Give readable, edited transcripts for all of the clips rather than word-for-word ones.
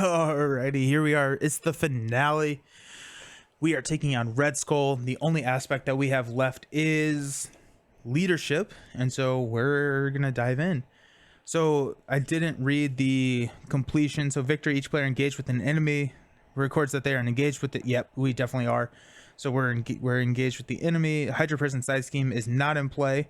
Alrighty, here we are. It's the finale. We are taking on Red Skull. The only aspect that we have left is leadership, and so we're gonna dive in. So I didn't read the completion. So victory, each player engaged with an enemy records that they are engaged with it. Yep, we definitely are. So we're engaged with the enemy. Hydra Prison side scheme is not in play.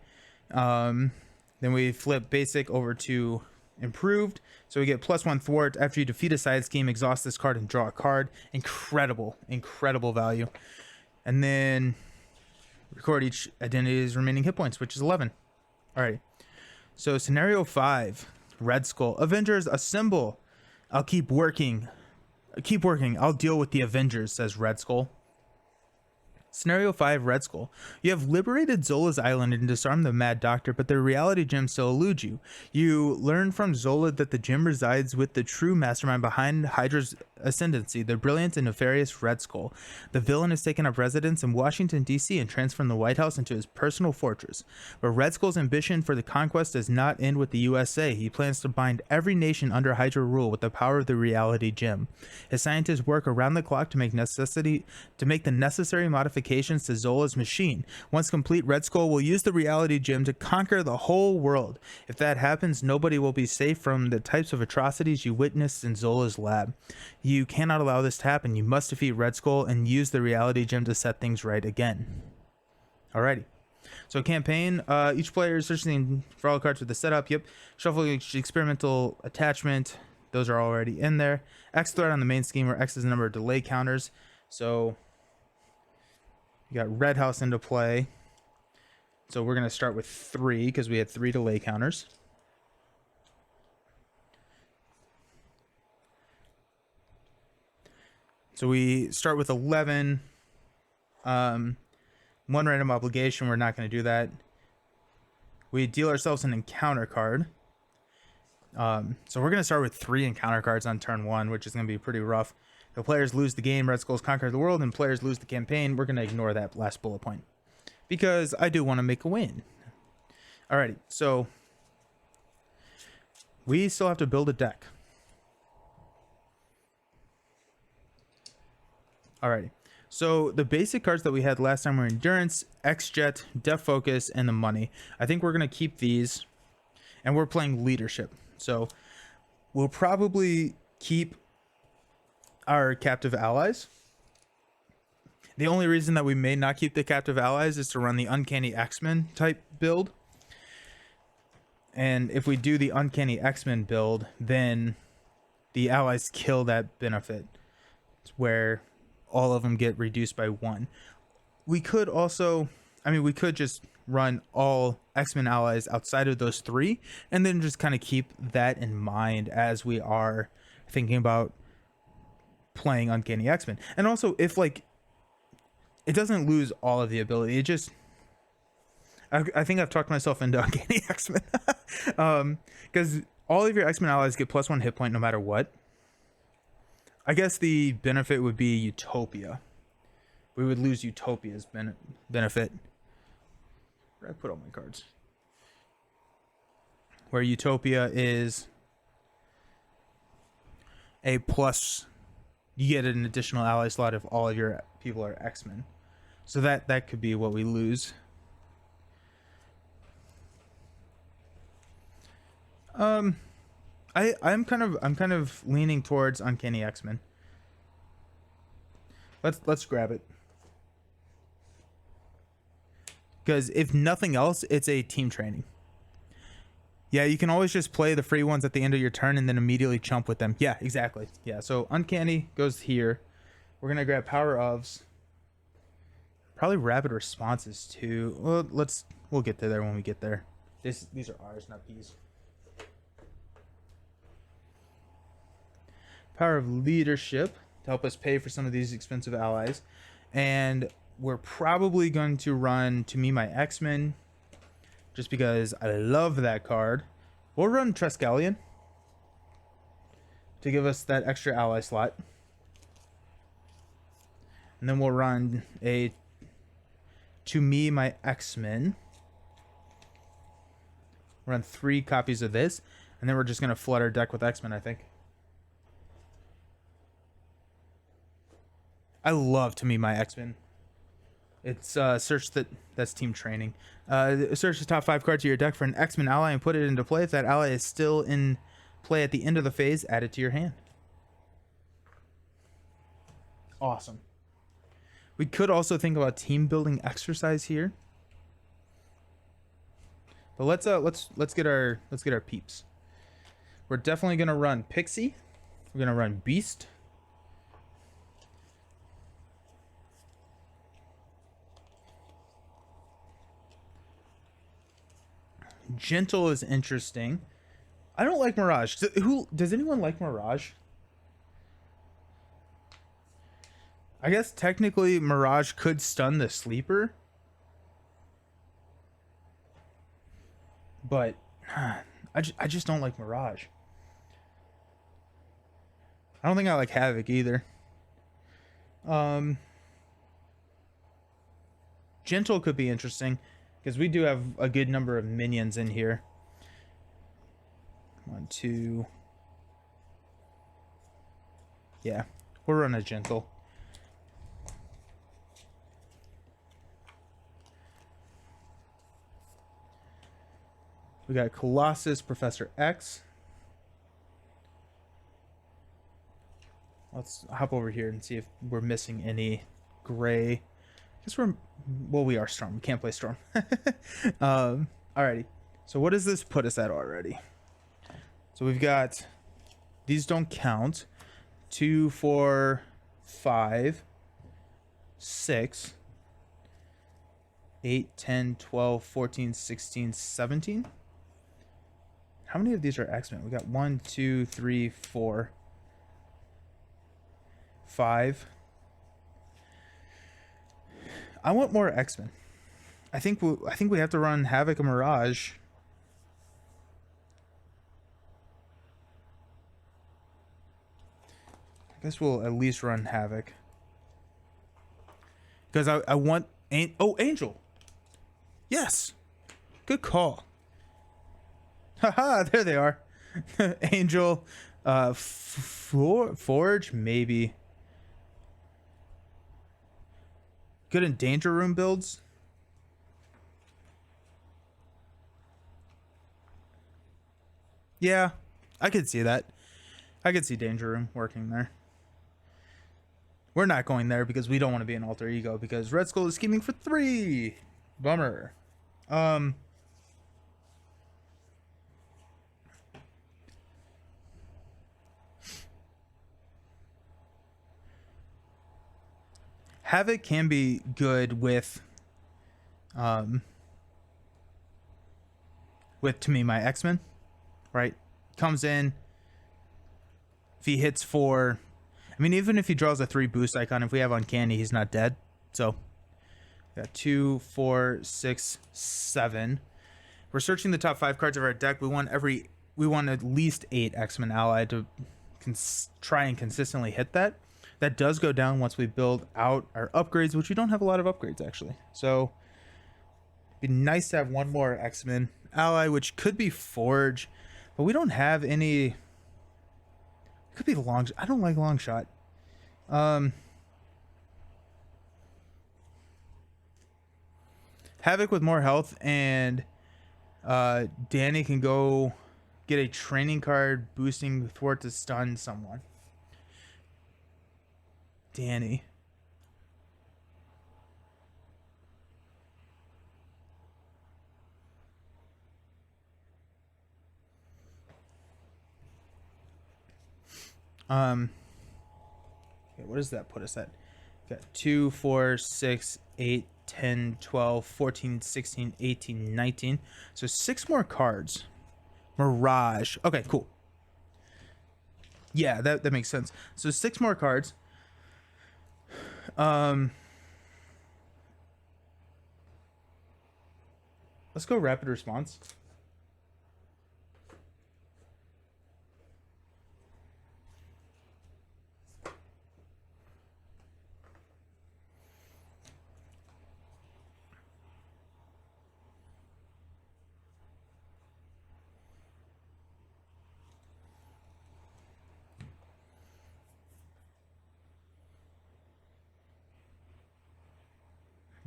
Then we flip basic over to improved, so we get +1 thwart after you defeat a side scheme, exhaust this card and draw a card. Incredible value. And then record each identity's remaining hit points, which is 11. All right, so scenario 5, Red Skull. Avengers assemble. I'll keep working, I'll deal with the Avengers, says Red Skull. Scenario 5, Red Skull. You have liberated Zola's island and disarmed the Mad Doctor, but the reality gem still eludes you. You learn from Zola that the gem resides with the true mastermind behind Hydra's ascendancy, the brilliant and nefarious Red Skull. The villain has taken up residence in Washington, D.C. and transformed the White House into his personal fortress. But Red Skull's ambition for the conquest does not end with the USA. He plans to bind every nation under Hydra rule with the power of the reality gem. His scientists work around the clock to make the necessary modifications to Zola's machine. Once complete, Red Skull will use the reality gem to conquer the whole world. If that happens, nobody will be safe from the types of atrocities you witnessed in Zola's lab. You cannot allow this to happen. You must defeat Red Skull and use the reality gem to set things right again. Alrighty. So campaign, each player is searching for all cards with the setup. Yep. Shuffle each experimental attachment. Those are already in there. X threat on the main scheme, where X is the number of delay counters. So you got Red House into play. So we're going to start with 3 because we had 3 delay counters. So we start with 11. 1 random obligation. We're not going to do that. We deal ourselves an encounter card. So we're going to start with 3 encounter cards on turn 1, which is going to be pretty rough. The players lose the game, Red Skull's conquer the world, and players lose the campaign. We're going to ignore that last bullet point because I do want to make a win. Alrighty, so we still have to build a deck. Alrighty, so the basic cards that we had last time were Endurance, X-Jet, Def Focus, and the Money. I think we're going to keep these, and we're playing Leadership. So we'll probably keep our captive allies. The only reason that we may not keep the captive allies is to run the Uncanny X-Men type build. And if we do the Uncanny X-Men build, then the allies kill that benefit. It's where all of them get reduced by 1. We could also, we could just run all X-Men allies outside of those 3, and then just kind of keep that in mind as we are thinking about playing Uncanny X-Men. And also, if like it doesn't lose all of the ability, it just I think I've talked myself into Uncanny X-Men. Because all of your X-Men allies get +1 hit point no matter what. I guess the benefit would be Utopia. We would lose Utopia's benefit. Where did I put all my cards? Where Utopia is a plus, you get an additional ally slot if all of your people are X-Men. So that could be what we lose. I'm kind of leaning towards Uncanny X-Men. Let's grab it. Because if nothing else, it's a team training. Yeah, you can always just play the free ones at the end of your turn and then immediately chump with them. Yeah, exactly. Yeah, so Uncanny goes here. We're going to grab Power Ofs. Probably Rapid Responses too. Well, we'll get to there when we get there. These are R's, not P's. Power of Leadership to help us pay for some of these expensive allies. And we're probably going to run To Me My X-Men, just because I love that card. We'll run Triskelion to give us that extra ally slot. And then we'll run a To Me My X-Men. Run 3 copies of this. And then we're just going to flood our deck with X-Men, I think. I love To Me My X-Men. It's that's team training. Search the top 5 cards of your deck for an X-Men ally and put it into play. If that ally is still in play at the end of the phase, add it to your hand. Awesome. We could also think about team building exercise here. But let's get our peeps. We're definitely gonna run Pixie. We're gonna run Beast. Gentle is interesting. I don't like Mirage. Who does anyone like Mirage? I guess technically Mirage could stun the sleeper. But I just don't like Mirage. I don't think I like Havoc either. Gentle could be interesting because we do have a good number of minions in here. 1, 2. Yeah, we'll run a Gentle. We got Colossus, Professor X. Let's hop over here and see if we're missing any gray. I guess we are Storm. We can't play Storm. Alrighty. So what does this put us at already? So we've got, these don't count. 2, 4, 5, 6, 8, 10, 12, 14, 16, 17. How many of these are X-Men? We got 1, 2, 3, 4, 5. I want more X-Men. I think we have to run Havoc and Mirage. I guess we'll at least run Havoc. Because I want... Angel! Yes! Good call. Haha, there they are. Angel. Forge? Maybe. Good in Danger Room builds. Yeah, I could see that. I could see Danger Room working there. We're not going there because we don't want to be an alter ego because Red Skull is scheming for 3. Bummer. Havoc can be good with To Me My X-Men, right? Comes in, if he hits 4, I mean, even if he draws a 3 boost icon, if we have Uncanny, he's not dead. So, got 2, 4, 6, 7. We're searching the top 5 cards of our deck. We want at least 8 X-Men ally to try and consistently hit that. That does go down once we build out our upgrades, which we don't have a lot of upgrades actually. So, it'd be nice to have one more X-Men ally, which could be Forge, but we don't have any. It could be long. I don't like long shot. Havoc with more health, and Danny can go get a training card boosting thwart to stun someone. Danny. Okay, what does that put us at? Got 2, 4, 6, 8, 10, 12, 14, 16, 18, 19. So 6 more cards. Mirage. Okay, cool. Yeah, that makes sense. So 6 more cards. Let's go rapid response.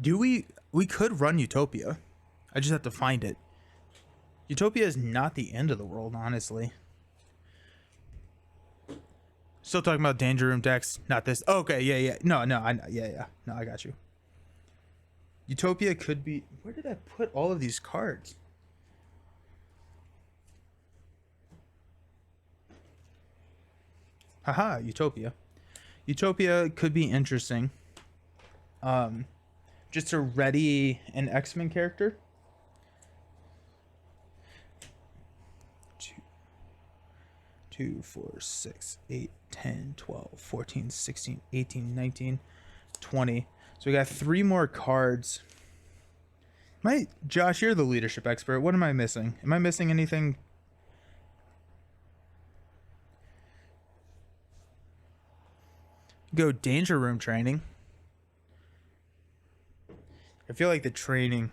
Do we could run Utopia. I just have to find it. Utopia is not the end of the world, honestly. Still talking about Danger Room decks, not this. Oh, okay, yeah. No, yeah. No, I got you. Utopia could be... Where did I put all of these cards? Haha, Utopia. Utopia could be interesting. Just to ready an X-Men character. 2, 4, 6, 8, 10, 12, 14, 16, 18, 19, 20. So we got 3 more cards. Josh, you're the leadership expert. What am I missing? Am I missing anything? Go Danger Room training. I feel like the training.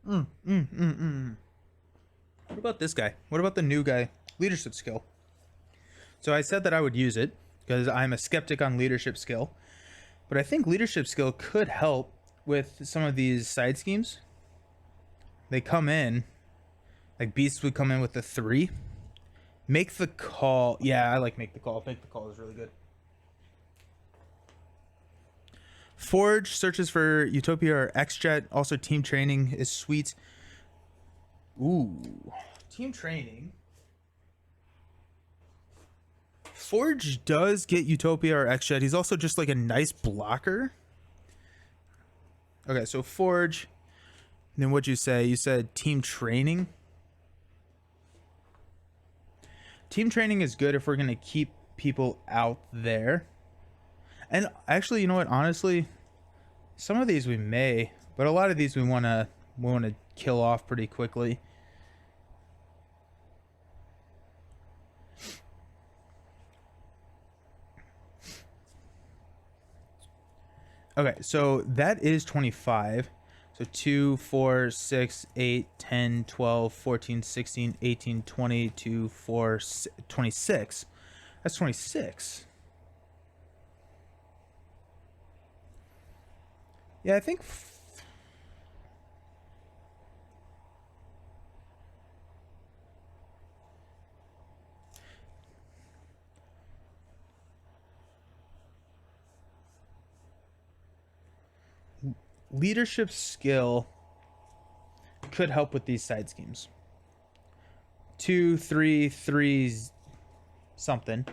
What about this guy? What about the new guy? Leadership skill. So I said that I would use it because I'm a skeptic on leadership skill. But I think leadership skill could help with some of these side schemes. They come in, like Beast would come in with the 3. Make the call. Yeah, I like make the call. Make the call is really good. Forge searches for Utopia or X-Jet. Also, team training is sweet. Ooh, team training. Forge does get Utopia or X-Jet. He's also just like a nice blocker. Okay, so Forge. Then what'd you say? You said team training. Team training is good if we're going to keep people out there. And actually, you know what? Honestly, some of these we may, but a lot of these we want to kill off pretty quickly. Okay, so that is 25. So 2, 4, 6, 8, 10, 12, 14, 16, 18, 20, 2, 4, 26. That's 26. Yeah, I think... leadership skill could help with these side schemes. 2, 3, 3 something.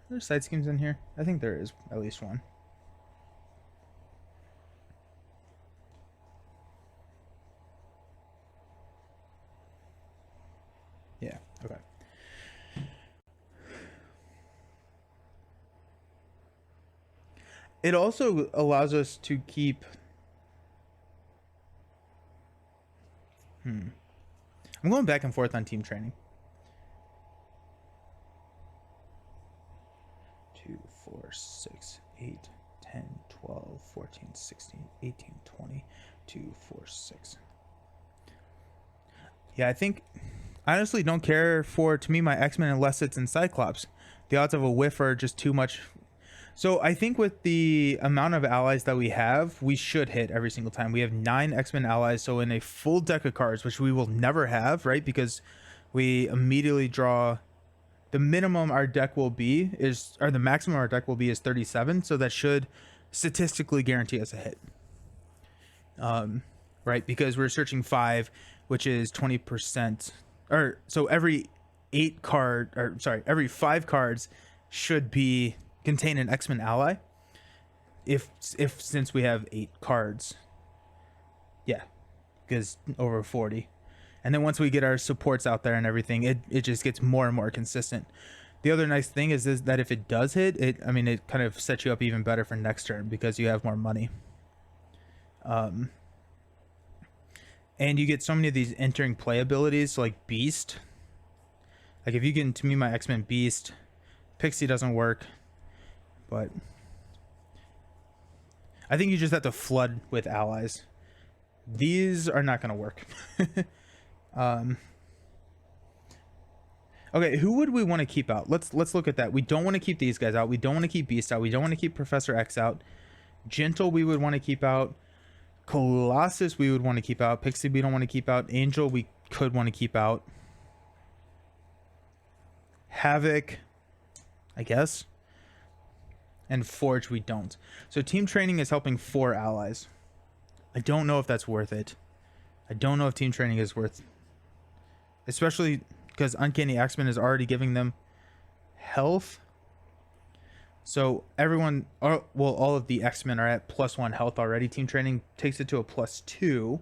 There's side schemes in here. I think there is at least one. Yeah, okay. It also allows us to keep... I'm going back and forth on team training. 2, 4, 6, 8, 10, 12, 14, 16, 18, 20, 2, 4, 6. Yeah, I think... I honestly don't care for, to me, my X-Men unless it's in Cyclops. The odds of a whiff are just too much... So I think with the amount of allies that we have, we should hit every single time. We have 9 X-Men allies, so in a full deck of cards, which we will never have, right? Because we immediately draw... The minimum our deck will be is... Or the maximum our deck will be is 37, so that should statistically guarantee us a hit. Right? Because we're searching 5, which is 20%... Or, so every 8 card... Or, sorry, every 5 cards should be... contain an X-Men ally if since we have 8 cards, yeah, because over 40. And then once we get our supports out there and everything, it just gets more and more consistent. The other nice thing is that if it does hit it, I mean, it kind of sets you up even better for next turn because you have more money. And you get so many of these entering play abilities, so like Beast. Like if you can, to me, my X-Men Beast, Pixie doesn't work. But I think you just have to flood with allies. These are not going to work. Okay, Okay, who would we want to keep out? Let's look at that. We don't want to keep these guys out. We don't want to keep Beast out. We don't want to keep Professor X out. Gentle we would want to keep out. Colossus we would want to keep out. Pixie we don't want to keep out. Angel we could want to keep out. Havoc, I guess. And Forge we don't. So team training is helping 4 allies. I don't know if that's worth it. I don't know if team training is worth, especially because Uncanny X-Men is already giving them health. So everyone, well, all of the X-Men are at +1 health already. Team training takes it to a +2.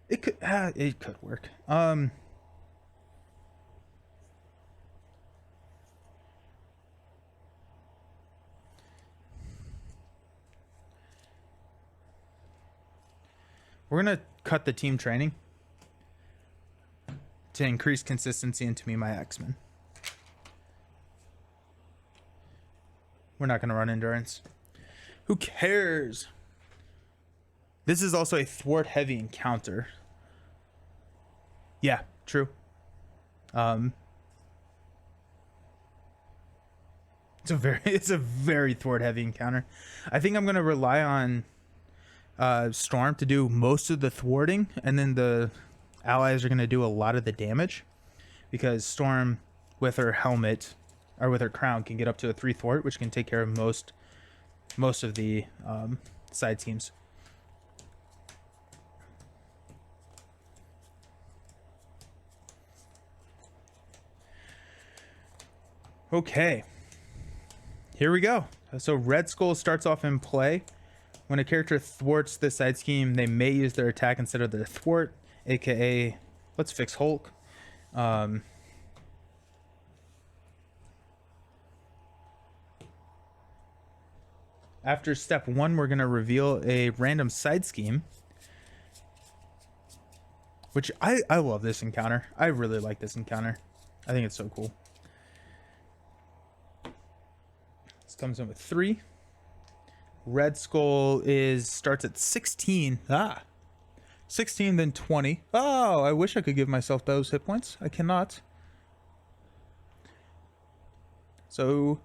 It could work. We're gonna cut the team training to increase consistency into me, my X-Men. We're not gonna run endurance. Who cares? This is also a thwart heavy encounter. Yeah, true. It's a very thwart heavy encounter. I think I'm gonna rely on Storm to do most of the thwarting, and then the allies are going to do a lot of the damage, because Storm with her helmet or with her crown can get up to a 3 thwart, which can take care of most of the side teams. Okay, here we go. So Red Skull starts off in play. When a character thwarts this side scheme, they may use their attack instead of their thwart, aka let's fix Hulk. After step 1, we're going to reveal a random side scheme, which I love this encounter. I really like this encounter. I think it's so cool. This comes in with 3. Red Skull starts at 16. 16, then 20. Oh, I wish I could give myself those hit points. I cannot. So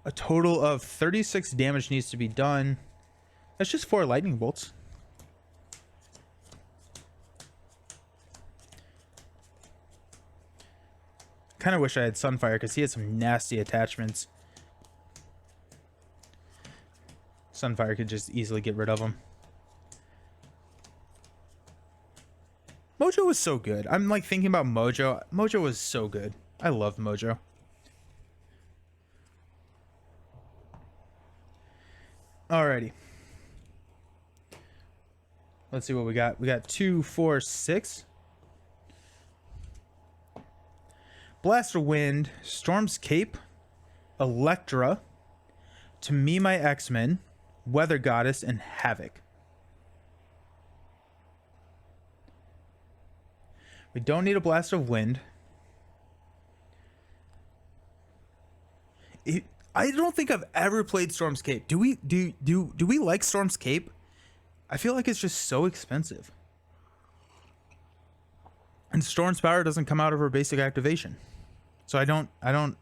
a total of 36 damage needs to be done. That's just 4 lightning bolts. Kind of wish I had Sunfire, because he had some nasty attachments. Sunfire could just easily get rid of him. Mojo was so good. I'm like thinking about Mojo. Mojo was so good. I love Mojo. Alrighty. Let's see what we got. We got 2, 4, 6. Blaster Wind, Storm's Cape, Elektra, To Me My X-Men, Weather Goddess, and Havoc. We don't need a Blast of Wind. I don't think I've ever played Storm's Cape. Do we like Storm's Cape? I feel like it's just so expensive. And Storm's power doesn't come out of her basic activation. So I don't know.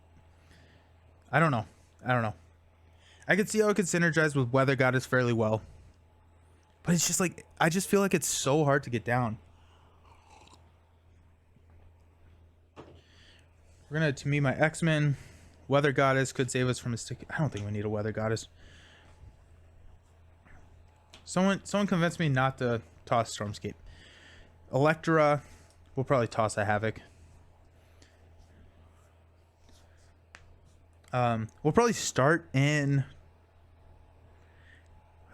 I could see how it could synergize with Weather Goddess fairly well. But it's just like, I just feel like it's so hard to get down. We're going to Me My X-Men. Weather Goddess could save us from a stick. I don't think we need a Weather Goddess. Someone convinced me not to toss Stormscape. Elektra, we'll probably toss a Havoc. We'll probably start in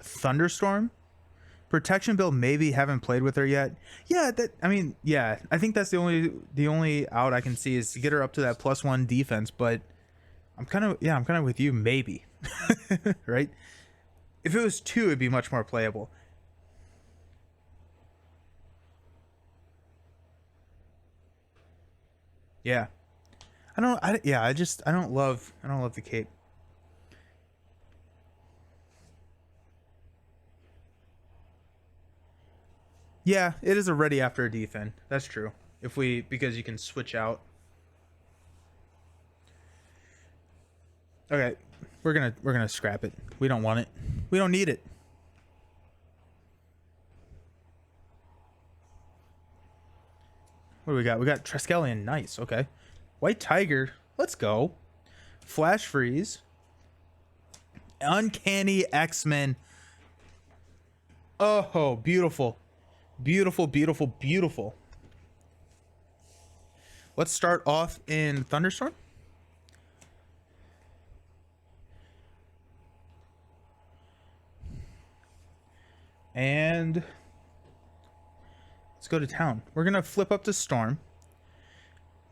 Thunderstorm. Protection build, maybe. Haven't played with her yet. Yeah, I think that's the only out I can see is to get her up to that +1 defense, but I'm kind of with you, maybe. Right? If it was 2, it'd be much more playable. Yeah. I don't love the cape. Yeah, it is a ready after a defend. That's true. If we, because you can switch out. Okay, we're gonna scrap it. We don't want it. We don't need it. What do we got? We got Triskelion. Nice. Okay. White Tiger. Let's go. Flash Freeze. Uncanny X-Men. Oh, beautiful. Beautiful, beautiful, beautiful. Let's start off in Thunderstorm. And let's go to town. We're going to flip up to Storm.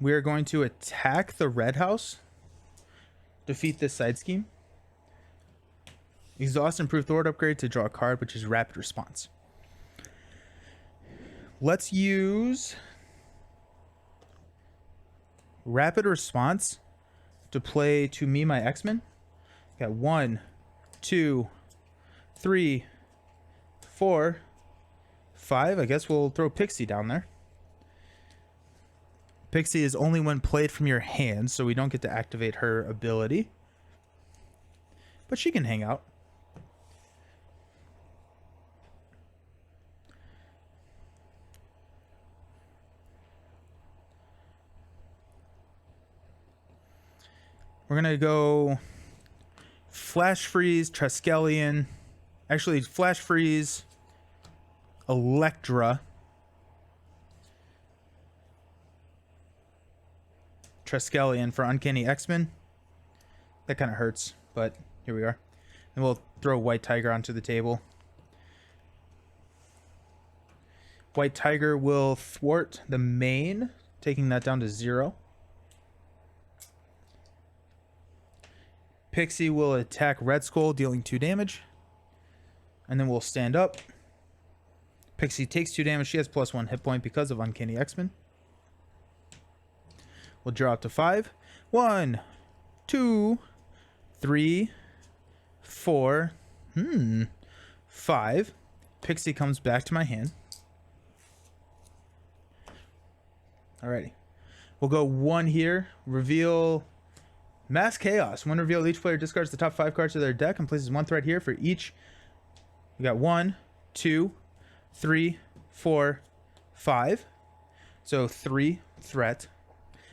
We are going to attack the red house. Defeat this side scheme. Exhaust improved Thwart upgrade to draw a card, which is rapid response. Let's use rapid response to play To Me My X-Men. Got 1, 2, 3, 4, 5. I guess we'll throw Pixie down there. Pixie is only when played from your hand, so we don't get to activate her ability. But she can hang out. We're going to go Flash Freeze, Triskelion. Actually, Flash Freeze, Electra. Triskelion for Uncanny X-Men. That kind of hurts, but here we are. And we'll throw White Tiger onto the table. White Tiger will thwart the main, taking that down to 0. Pixie will attack Red Skull, dealing 2 damage. And then we'll stand up. Pixie takes 2 damage. She has +1 hit point because of Uncanny X-Men. We'll draw up to 5. 1, 2, 3, 4, 5. Pixie comes back to my hand. Alrighty. We'll go 1 here. Reveal Mass Chaos. When revealed, each player discards the top 5 cards of their deck and places 1 threat here for each. We got 1, 2, 3, 4, 5. So 3 threat.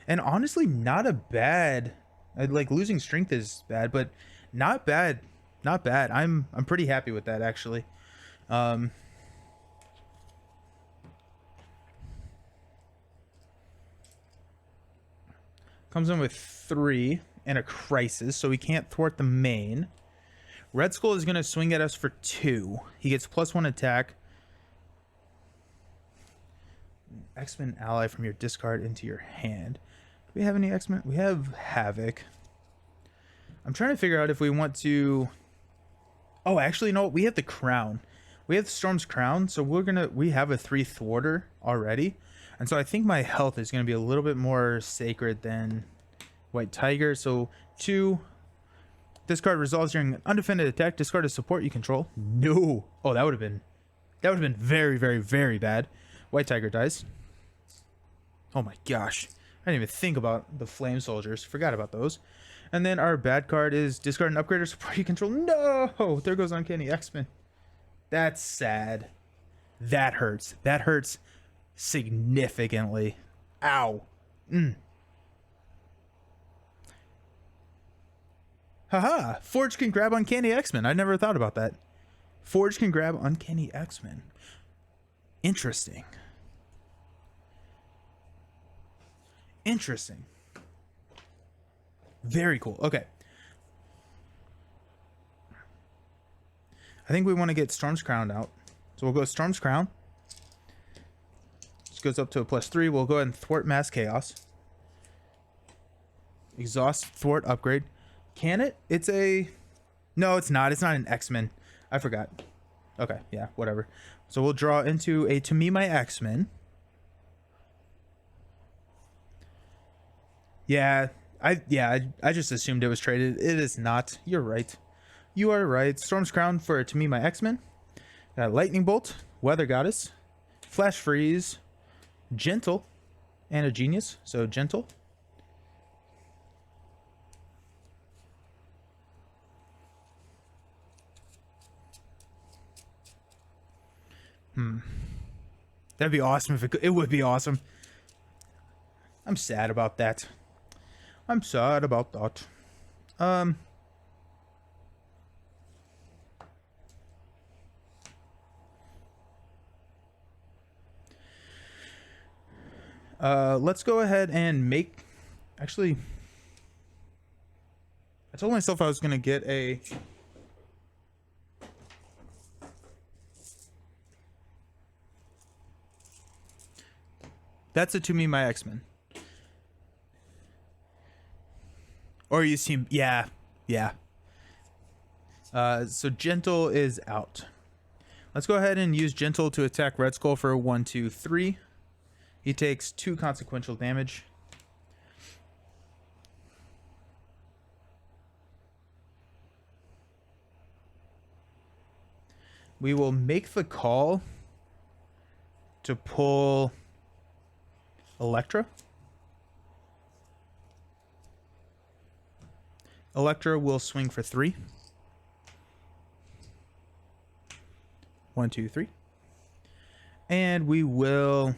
And honestly, not a bad. Like, losing strength is bad, but not bad. Not bad. I'm pretty happy with that, actually. Comes in with 3 and a Crisis, so we can't thwart the main. Red Skull is going to swing at us for 2. He gets +1 attack. X-Men ally from your discard into your hand. Do we have any X-Men? We have Havoc. I'm trying to figure out if we want to... Oh, actually, no. We have the Crown. We have Storm's Crown, so we have a 3 thwarter already. And so I think my health is going to be a little bit more sacred than White Tiger. So 2. Discard resolves during an undefended attack. Discard a support you control. No. Oh, that would have been very, very, very bad. White Tiger dies. Oh my gosh. I didn't even think about the Flame Soldiers. Forgot about those. And then our bad card is discard an upgrade or support you control. No! There goes Uncanny X-Men. That's sad. That hurts. That hurts significantly. Ow. Haha. Forge can grab Uncanny X-Men. I never thought about that. Forge can grab Uncanny X-Men. Interesting. Interesting. Very cool. Okay. I think we want to get Storm's Crown out. So we'll go Storm's Crown. This goes up to a +3. We'll go ahead and thwart Mass Chaos. Exhaust thwart upgrade. Can it? It's a... No, it's not. It's not an X-Men. I forgot. Okay, yeah, whatever. So we'll draw into a To Me My X-Men. Yeah, I just assumed it was traded. It is not. You're right. You are right. Storm's Crown for To Me My X-Men. Lightning Bolt, Weather Goddess, Flash Freeze, Gentle, and a Genius. So Gentle. That'd be awesome if it would be awesome. I'm sad about that. I'm sad about that. Let's go ahead and make... Actually, I told myself I was going to get a... That's a To Me My X-Men. Or you seem... Yeah. So Gentle is out. Let's go ahead and use Gentle to attack Red Skull for 1, 2, 3. He takes 2 consequential damage. We will make the call to pull Electra. Electra will swing for 3. 1, 2, 3. And we will...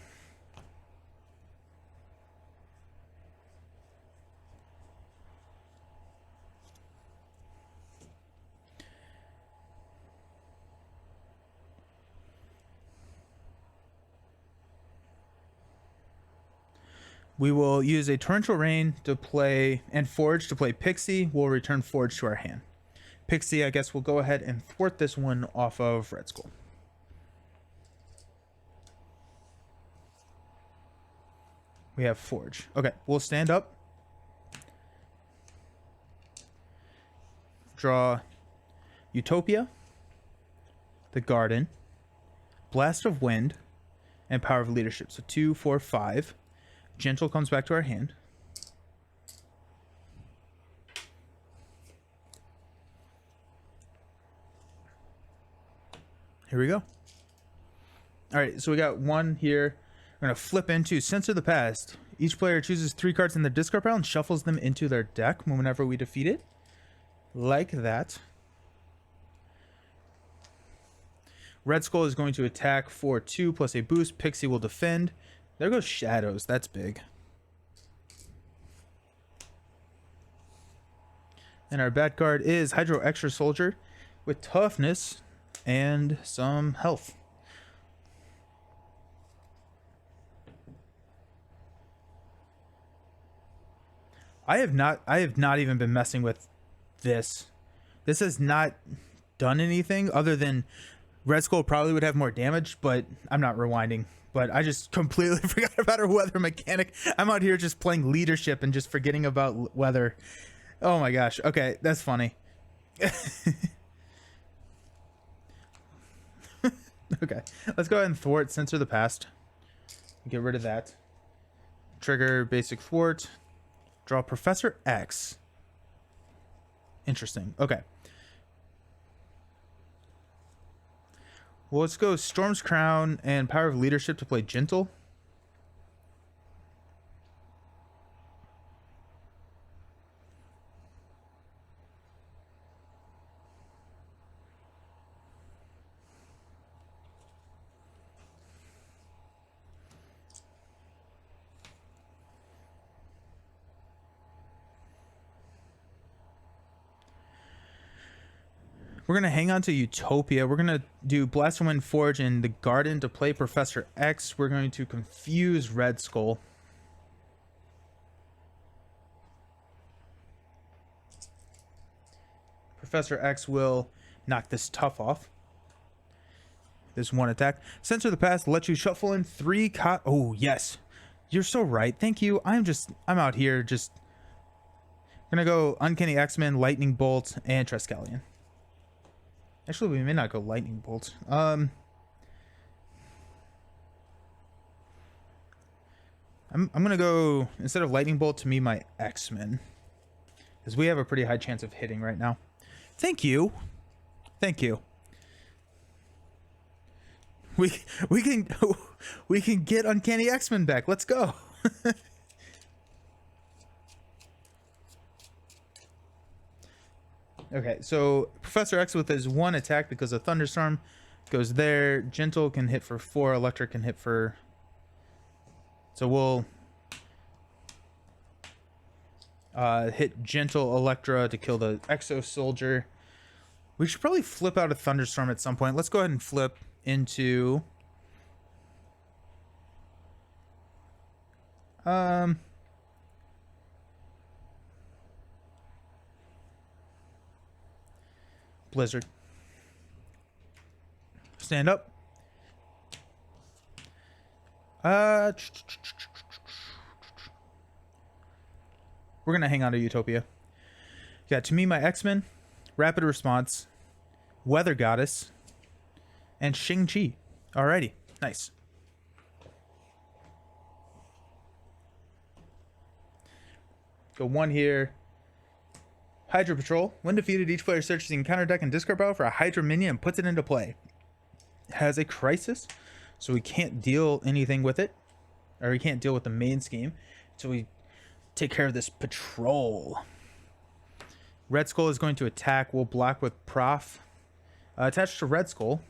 We will use a Torrential Rain to play, and Forge to play Pixie. We'll return Forge to our hand. Pixie, I guess we'll go ahead and thwart this one off of Red Skull. We have Forge. Okay, we'll stand up. Draw Utopia, the Garden, Blast of Wind, and Power of Leadership. So 2, 4, 5. Gentle comes back to our hand. Here we go. All right, so we got 1 here. We're going to flip into Censor the Past. Each player chooses 3 cards in the discard pile and shuffles them into their deck whenever we defeat it. Like that. Red Skull is going to attack for 2 plus a boost. Pixie will defend. There goes Shadows. That's big. And our bad card is Hydro Extra Soldier with toughness and some health. I have not even been messing with this. This has not done anything other than Red Skull probably would have more damage, but I'm not rewinding. But I just completely forgot about our weather mechanic. I'm out here just playing leadership and just forgetting about weather. Oh my gosh. Okay, that's funny. Okay, let's go ahead and thwart Censor the Past. Get rid of that. Trigger basic thwart. Draw Professor X. Interesting. Okay. Well, let's go Storm's Crown and Power of Leadership to play Gentle. We're going to hang on to Utopia. We're going to do Blast and Wind Forge in the Garden to play Professor X. We're going to confuse Red Skull. Professor X will knock this tough off. This 1 attack. Censor the Past, let you shuffle in 3 Oh, yes. You're so right. Thank you. I'm out here just... I'm going to go Uncanny X-Men, Lightning Bolt, and Triskelion. Actually, we may not go Lightning Bolt. I'm gonna go, instead of Lightning Bolt, To Me My X-Men, because we have a pretty high chance of hitting right now. Thank you. we we can we can get Uncanny X-Men back. Let's go. Okay, so Professor X with his 1 attack because of Thunderstorm goes there. Gentle can hit for 4. Electric can hit for... So we'll hit Gentle Electra to kill the Exo Soldier. We should probably flip out a Thunderstorm at some point. Let's go ahead and flip into... Blizzard. Stand up. We're gonna hang on to Utopia. Yeah, to me, my X-Men, Rapid Response, Weather Goddess, and Shang-Chi. Alrighty, nice. Go 1 here. Hydra Patrol. When defeated, each player searches the encounter deck and discard pile for a Hydra minion and puts it into play. It has a crisis, so we can't deal anything with it. Or we can't deal with the main scheme. So we take care of this patrol. Red Skull is going to attack. We'll block with Prof. Attached to Red Skull.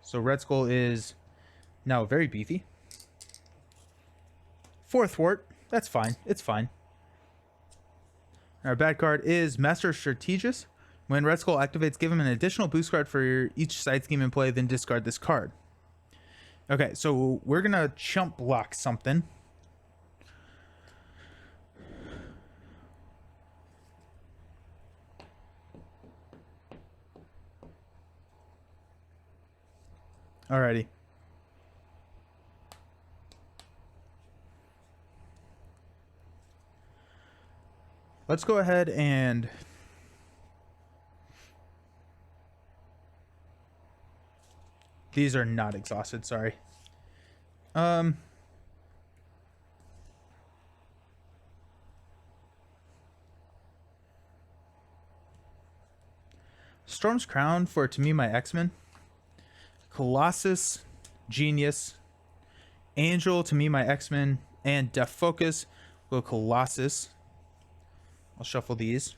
So Red Skull is now very beefy. 4 thwart. That's fine. It's fine. Our bad card is Master Strategist. When Red Skull activates, give him an additional boost card for each side scheme in play, then discard this card. Okay, so we're going to chump block something. Alrighty. Let's go ahead and these are not exhausted, sorry. Storm's Crown for to me my X-Men. Colossus, Genius, Angel to me my X-Men, and Def Focus go Colossus. I'll shuffle these.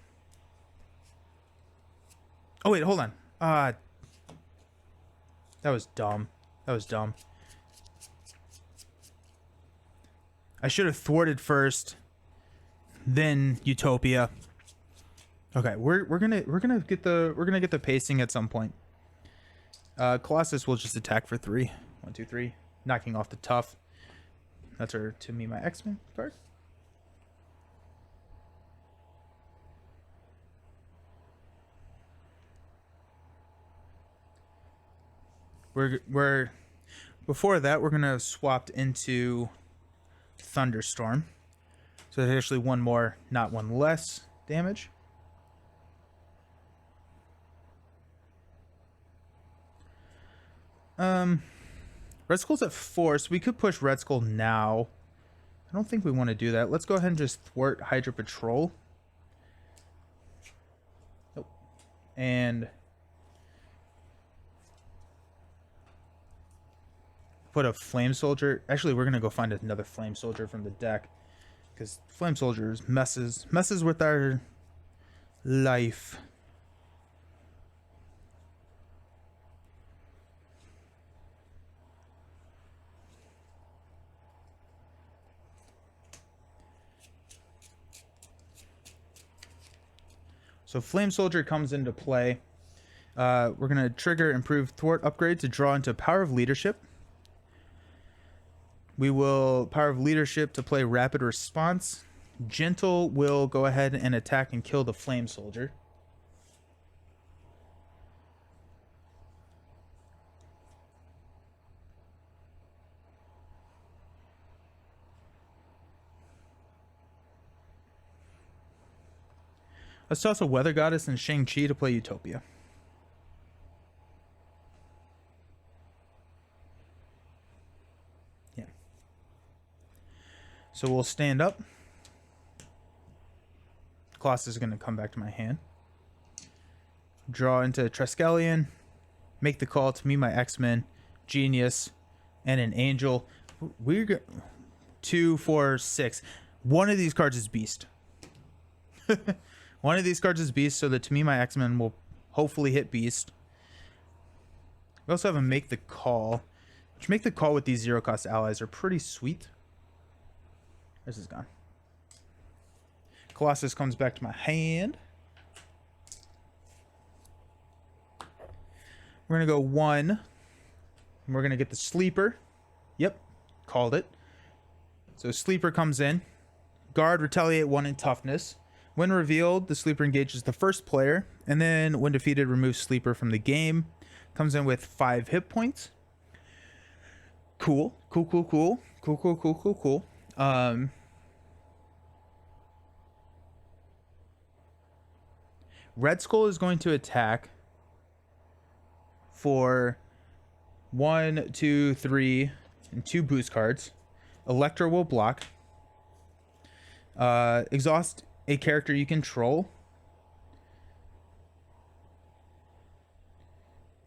Oh wait, hold on. That was dumb. That was dumb. I should have thwarted first, then Utopia. Okay, we're gonna get the pacing at some point. Colossus will just attack for 3. 1, 2, 3, knocking off the tough. That's our to me my X-Men card. We're before that we're gonna swap into Thunderstorm, so there's actually 1 more, not 1 less damage. Red Skull's at 4, so we could push Red Skull now. I don't think we want to do that. Let's go ahead and just thwart Hydra Patrol. Nope. And put a Flame Soldier. Actually, we're gonna go find another Flame Soldier from the deck, because Flame Soldiers messes with our life. So Flame Soldier comes into play. We're gonna trigger Improved Thwart upgrade to draw into Power of Leadership. We will Power of Leadership to play Rapid Response. Gentle will go ahead and attack and kill the Flame Soldier. Let's toss a Weather Goddess and Shang-Chi to play Utopia. Yeah. So we'll stand up. Colossus is going to come back to my hand. Draw into Triskelion. Make the call to me, my X-Men. Genius. and an Angel. We're go 2, 4, 6. One of these cards is Beast. One of these cards is Beast, so that to me my X-Men will hopefully hit Beast. We also have a Make the Call, which Make the Call with these 0-cost allies are pretty sweet. This is gone. Colossus comes back to my hand. We're going to go 1. And we're going to get the Sleeper. Yep, called it. So Sleeper comes in. Guard, Retaliate 1 in Toughness. When revealed, the Sleeper engages the first player. And then when defeated, removes Sleeper from the game. Comes in with 5 hit points. Cool. Cool. Red Skull is going to attack for 1, 2, 3, and 2 boost cards. Elektra will block. Exhaust a character you control.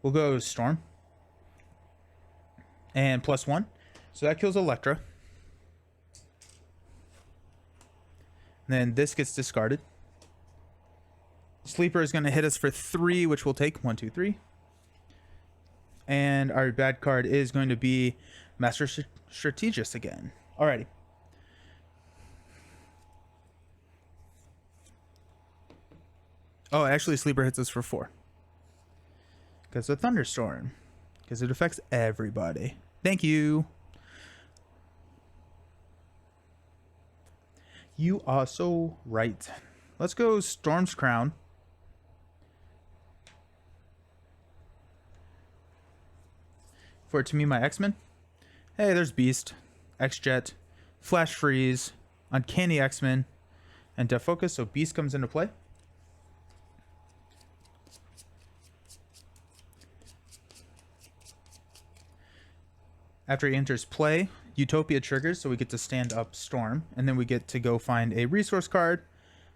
We'll go Storm. And +1. So that kills Elektra. And then this gets discarded. Sleeper is going to hit us for 3, which we'll take. 1, 2, 3. And our bad card is going to be Master Strategist again. Alrighty. Oh, actually, Sleeper hits us for 4. Because of Thunderstorm. Because it affects everybody. Thank you. You are so right. Let's go Storm's Crown. For it to me, my X-Men. Hey, there's Beast, X-Jet, Flash Freeze, Uncanny X-Men, and Defocus. So Beast comes into play. After he enters play, Utopia triggers, so we get to stand up Storm, and then we get to go find a resource card,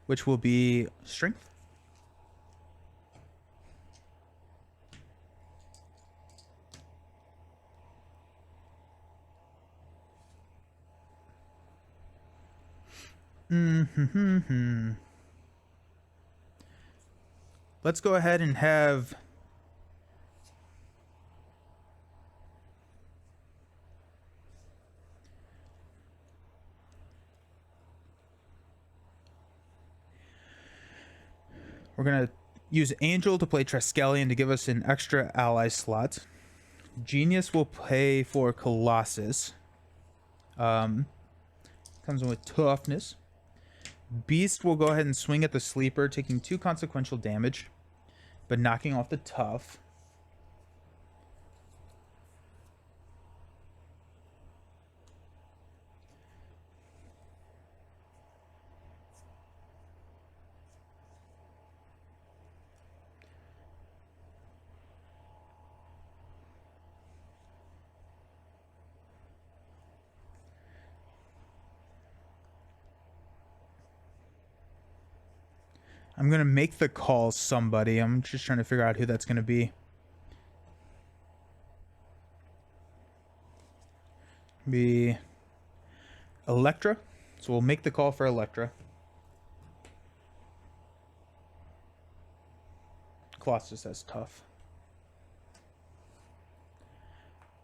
which will be Strength. Let's go ahead and have we're going to use Angel to play Triskelion to give us an extra ally slot. Genius will pay for Colossus. Comes in with Toughness. Beast will go ahead and swing at the Sleeper, taking 2 consequential damage, but knocking off the Tough. I'm going to make the call somebody. I'm just trying to figure out who that's going to be. Be Elektra. So we'll make the call for Elektra. Colossus says Tough.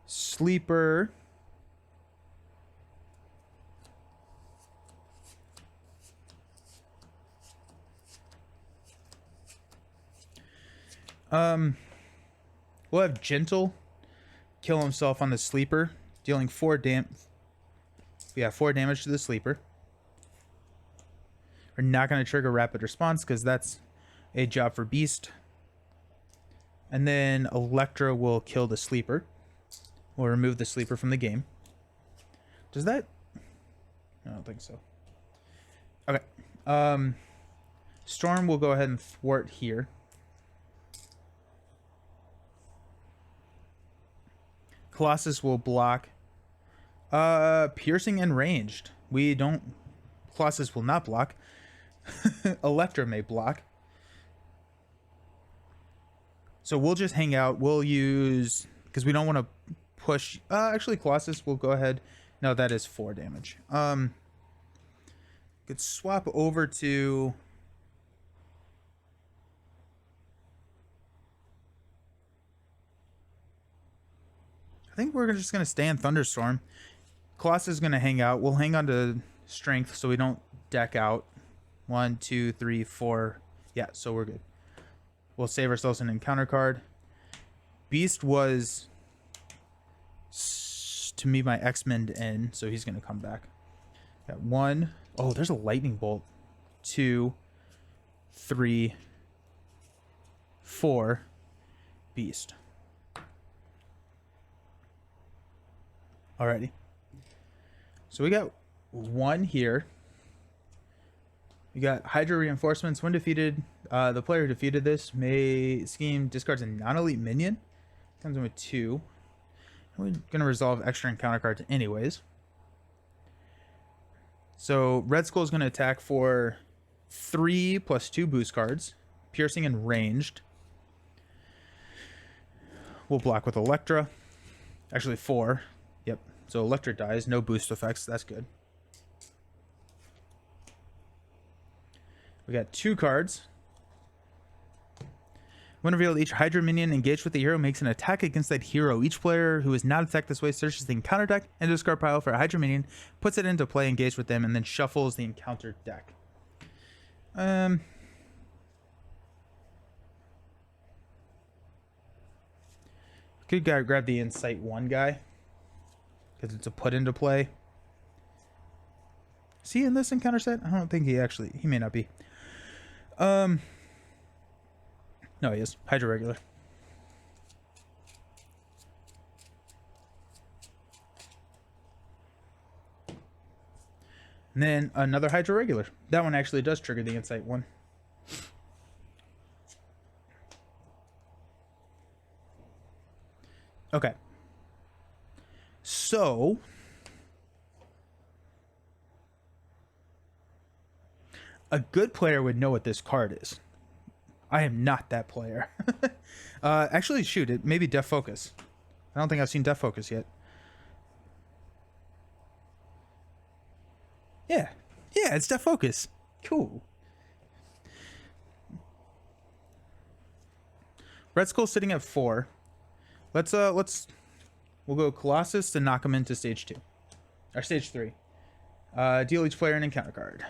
Sleeper. We'll have Gentle kill himself on the Sleeper, dealing 4 damage to the Sleeper. We're not going to trigger Rapid Response because that's a job for Beast. And then Elektra will kill the Sleeper. We'll remove the Sleeper from the game. Does that? I don't think so. Okay. Storm will go ahead and thwart here. Colossus will block. Piercing and ranged. We don't... Colossus will not block. Elektra may block. So we'll just hang out. We'll use... Because we don't want to push. Actually, Colossus will go ahead. No, that is 4 damage. Could swap over to. I think we're just gonna stay in Thunderstorm. Colossus is gonna hang out. We'll hang on to Strength so we don't deck out. 1, 2, 3, 4. Yeah, so we're good. We'll save ourselves an encounter card. Beast was to me my X-Men in, so he's gonna come back. Got 1. Oh, there's a lightning bolt. 2, 3, 4. Beast. Alrighty. So we got 1 here. We got Hydra Reinforcements. When defeated, the player who defeated this may scheme discards a non-elite minion. Comes in with 2. We're going to resolve extra encounter cards anyways. So Red Skull is going to attack for 3 plus 2 boost cards. Piercing and ranged. We'll block with Electra. Actually 4. Yep. So Electra dies. No boost effects. That's good. We got 2 cards. When revealed, each Hydra minion engaged with the hero makes an attack against that hero. Each player who is not attacked this way searches the encounter deck and the discard pile for a Hydra minion, puts it into play engaged with them, and then shuffles the encounter deck. Could grab the Insight 1 guy because it's a put into play. Is he in this encounter set? I don't think he may not be. No, he is. Hydra regular. And then another Hydra regular. That one actually does trigger the Insight 1. Okay. So a good player would know what this card is. I am not that player. Actually, shoot, it maybe Def Focus. I don't think I've seen Def Focus yet. Yeah, it's Def Focus. Cool. Red Skull sitting at 4. We'll go Colossus to knock him into stage 2 or stage 3. Deal each player an encounter card.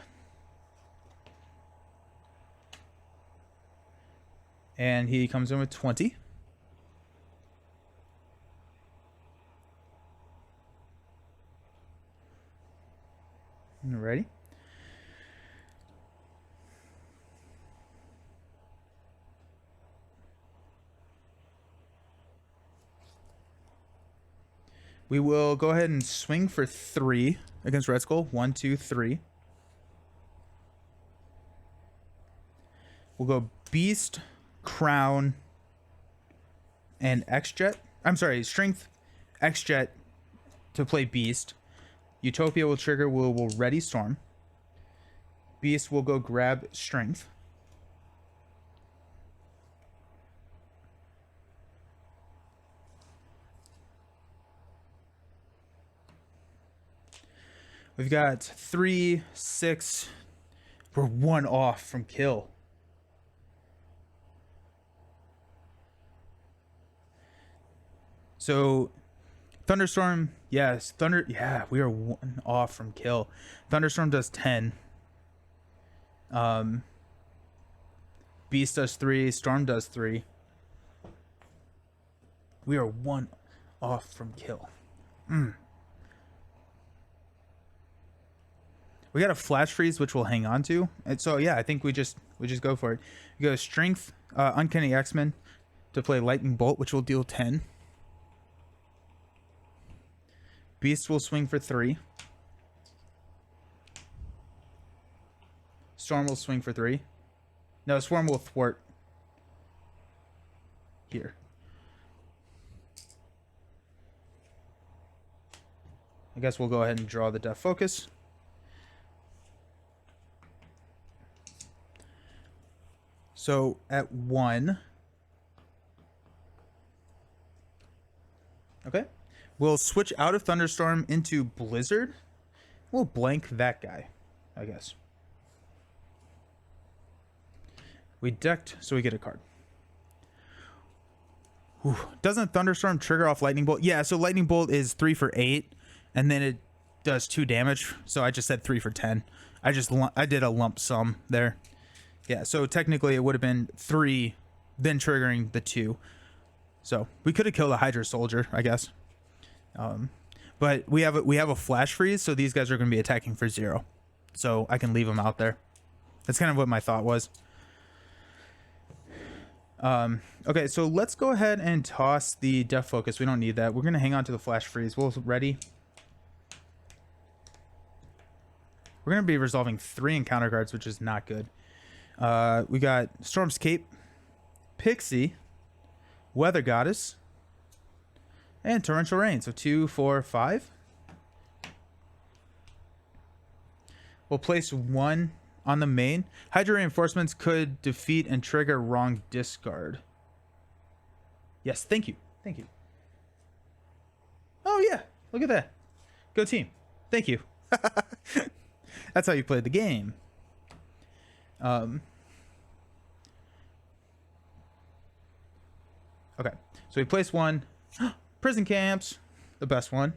And he comes in with 20. Ready? We will go ahead and swing for 3 against Red Skull. 1, 2, 3. We'll go Beast, Crown, and X-Jet. I'm sorry, Strength, X-Jet to play Beast. Utopia will trigger, will ready Storm. Beast will go grab Strength. We've got 3, 6. We're 1 off from kill. So Thunderstorm, yes. Yeah, we are 1 off from kill. Thunderstorm does 10. Beast does 3. Storm does 3. We are 1 off from kill. We got a Flash Freeze, which we'll hang on to. And so, yeah, I think we just go for it. We go Strength, Uncanny X-Men to play Lightning Bolt, which will deal 10. Beast will swing for 3. Storm will swing for 3. No, Swarm will thwart here. I guess we'll go ahead and draw the Def Focus. So at 1. Okay. We'll switch out of Thunderstorm into Blizzard. We'll blank that guy, I guess. We decked, so we get a card. Ooh, doesn't Thunderstorm trigger off Lightning Bolt? Yeah, so Lightning Bolt is 3 for 8, and then it does 2 damage. So I just said 3 for 10. I did a lump sum there. Yeah, so technically it would have been 3, then triggering the 2. So we could have killed a Hydra Soldier, I guess. But we have a flash freeze, so these guys are going to be attacking for 0. So I can leave them out there. That's kind of what my thought was. Okay, so let's go ahead and toss the Death Focus. We don't need that. We're going to hang on to the flash freeze. We'll ready. We're going to be resolving 3 encounter cards, which is not good. We got Storm's Cape, Pixie, Weather Goddess, and Torrential Rain. So 2, 4, 5. We'll place 1 on the main. Hydra Reinforcements could defeat and trigger wrong discard. Yes, thank you. Thank you. Oh, yeah. Look at that. Go team. Thank you. That's how you play the game. Okay. So we place 1. Prison Camps. The best one.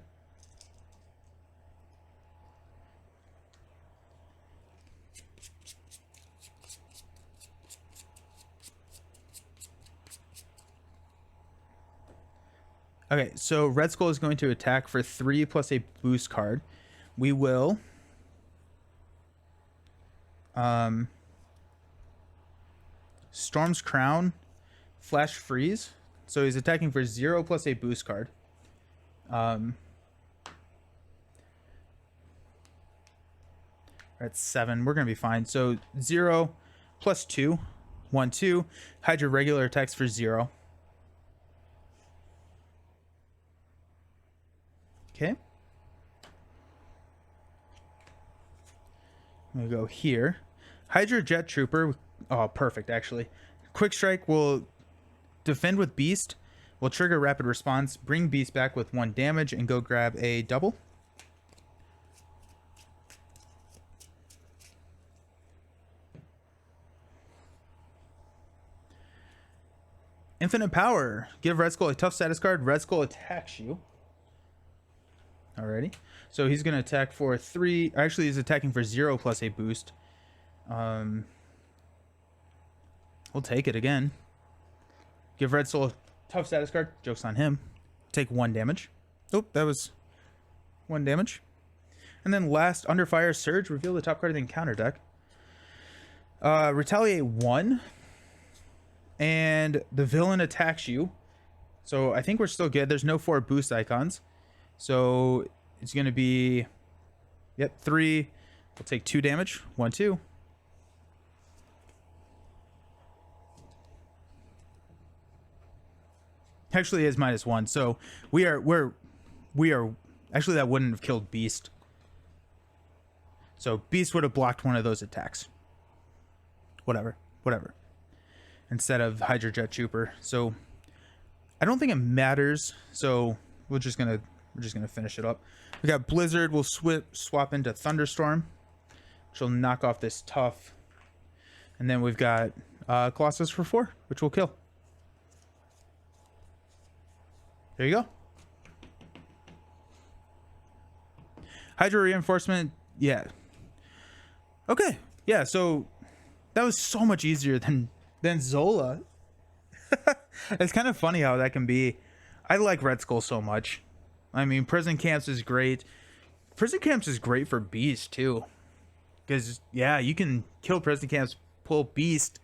Okay, so Red Skull is going to attack for 3 plus a boost card. We will Storm's Crown, Flash Freeze. So he's attacking for 0 plus a boost card. That's 7. We're going to be fine. So 0 plus 2. 1, 2. Hydra regular attacks for 0. Okay. I'm going to go here. Hydra Jet Trooper. Oh, perfect, actually. Quick Strike will defend with Beast. Will trigger Rapid Response. Bring Beast back with 1 damage and go grab a double. Infinite Power. Give Red Skull a tough status card. Red Skull attacks you. Alrighty. So he's going to attack for 3. Actually, he's attacking for 0 plus a boost. We'll take it again. Give Red Skull a tough status card. Joke's on him. Take 1 damage. Oh, that was 1 damage. And then last, Under Fire Surge. Reveal the top card of the encounter deck. Retaliate 1. And the villain attacks you. So I think we're still good. There's no 4 boost icons. So it's going to be, yep, 3. We'll take 2 damage. 1, 2. Actually, is -1. So we are actually, that wouldn't have killed Beast. So Beast would have blocked one of those attacks. Whatever. Instead of Hydra Jet Trooper. So I don't think it matters. So we're just gonna finish it up. We got Blizzard. We'll swap into Thunderstorm, which will knock off this tough. And then we've got Colossus for 4, which will kill. There you go. Hydra Reinforcement. Yeah. Okay. Yeah. So that was so much easier than Zola. It's kind of funny how that can be. I like Red Skull so much. I mean, Prison Camps is great. Prison Camps is great for Beast too, because yeah, you can kill Prison Camps, pull Beast,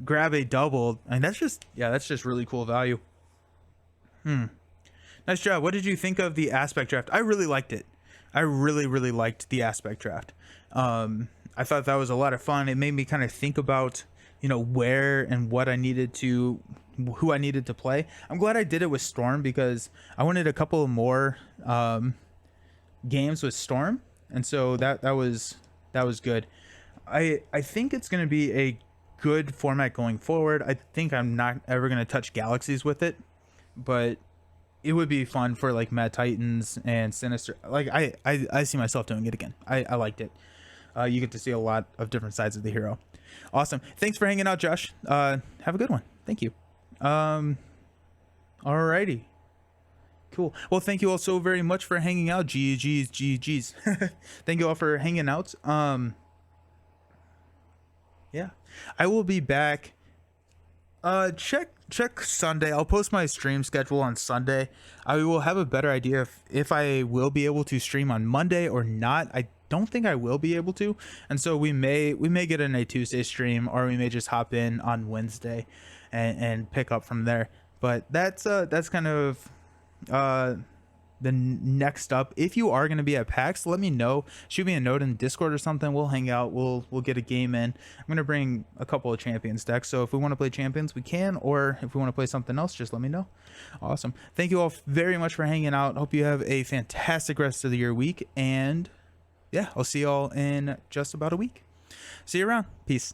grab a double, and that's just really cool value. Nice job. What did you think of the aspect draft? I really liked it. I really liked the aspect draft. I thought that was a lot of fun. It made me kind of think about, where and what I needed to, who I needed to play. I'm glad I did it with Storm because I wanted a couple more games with Storm, and so that was good. I think it's going to be a good format going forward. I think I'm not ever going to touch Galaxies with it, but it would be fun for like Mad Titans and Sinister. Like I see myself doing it again. I liked it. You get to see a lot of different sides of the hero. Awesome. Thanks for hanging out, Josh. Have a good one. Thank you. Alrighty. Cool. Well, thank you all so very much for hanging out. GG's. Thank you all for hanging out. Yeah. I will be back. Check Sunday. I'll post my stream schedule on Sunday. I will have a better idea if I will be able to stream on Monday or not. I don't think I will be able to, and so we may get in a Tuesday stream, or we may just hop in on Wednesday and pick up from there. But that's kind of the next up. If you are going to be at PAX, let me know. Shoot me a note in Discord or something. We'll hang out. We'll get a game in. I'm going to bring a couple of Champions decks, so if we want to play Champions, we can, or if we want to play something else, just let me know. Awesome. Thank you all very much for hanging out. Hope you have a fantastic rest of your week, and yeah, I'll see y'all in just about a week. See you around. Peace.